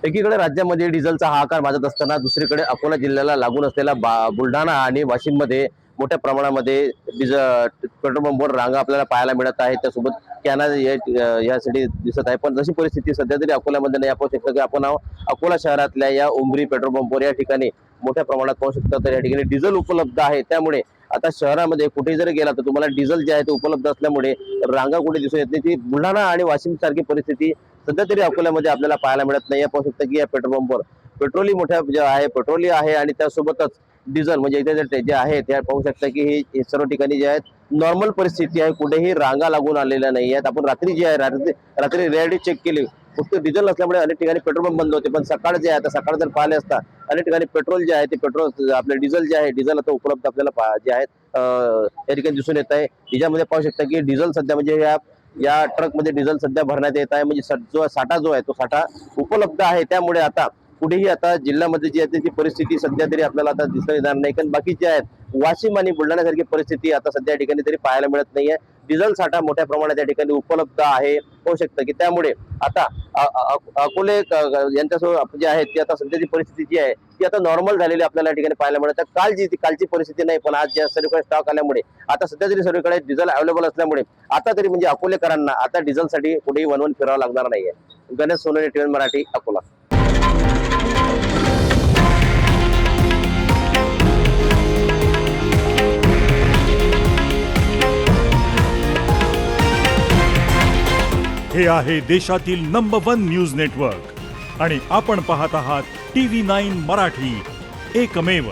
एकीकडे राज्यामध्ये डिझेलचा हाहाकार माजत असताना दुसरीकडे अकोला जिल्ह्याला लागून असलेला बुलढाणा आणि वाशिममध्ये मोठ्या प्रमाणामध्ये पेट्रोल पंपवर रांगा आपल्याला पाहायला मिळत आहे। त्यासोबत कॅना यासाठी दिसत आहे। पण जशी परिस्थिती सध्या तरी अकोल्यामध्ये नाही, आपण शकतो की आपण अकोला शहरातल्या या उमरी पेट्रोल पंपवर या ठिकाणी मोठ्या प्रमाणात पाहू शकता। तर या ठिकाणी डिझेल उपलब्ध आहे, त्यामुळे आता शहरामध्ये कुठेही जर गेला तर तुम्हाला डिझेल जे आहे ते उपलब्ध असल्यामुळे रांगा कुठे दिसून येत नाही। ती बुलढाणा आणि वाशिम सारखी परिस्थिती सध्या तरी अकोल्यामध्ये आपल्याला पाहायला मिळत नाही। पाहू शकता की या पेट्रोल पंपवर पेट्रोलही मोठ्या जे आहे पेट्रोलही आहे आणि त्यासोबतच डिझेल म्हणजे इथे जे आहे त्या पाहू शकता की हे सर्व ठिकाणी जे आहेत नॉर्मल परिस्थिती आहे, कुठेही रांगा लागून आलेल्या नाही आहेत। आपण रात्री जे आहे रात्री रियालिटी चेक केली, फक्त डिझेल नसल्यामुळे अनेक ठिकाणी पेट्रोल पंप बंद होते। पण सकाळ जे आहे आता सकाळ जर पाहिले असता अनेक ठिकाणी पेट्रोल जे आहे ते पेट्रोल आपले डिझेल जे आहे डिझेल आता उपलब्ध आपल्याला जे आहेत या ठिकाणी दिसून येत आहे। याच्यामध्ये पाहू शकता की डिझेल सध्या म्हणजे या ट्रक मध्ये डिझेल सध्या भरण्यात येत आहे, म्हणजे जो साठा जो आहे तो साठा उपलब्ध आहे। त्यामुळे आता कुठेही आता जिल्ह्यामध्ये जी आहे त्याची परिस्थिती सध्या तरी आपल्याला आता दिसून येणार नाही, कारण बाकीचे आहेत वाशिम आणि बुलढाण्यासारखी परिस्थिती आता सध्या ठिकाणी तरी पाहायला मिळत नाहीये। डिझेल साठा मोठ्या प्रमाणात या ठिकाणी उपलब्ध आहे, होऊ शकतं की त्यामुळे आता अकोले यांच्यासोबत जे आहे ती आता सध्याची परिस्थिती जी आहे ती आता नॉर्मल झालेली आपल्याला या ठिकाणी पाहायला मिळत आहे। कालची परिस्थिती नाही, पण आज ज्या सर्वकडे स्टॉक आल्यामुळे आता सध्या तरी सर्वकडे डिझेल अवेलेबल असल्यामुळे आता तरी म्हणजे अकोलेकरांना आता डिझेलसाठी कुठेही वनवन फिरावं लागणार नाहीये। गणेश सोनवणे, टीव्ही मराठी, अकोला। हे आहे देशातील नंबर 1 न्यूज नेटवर्क आणि आपण पाहत आहात TV9 मराठी, एकमेव।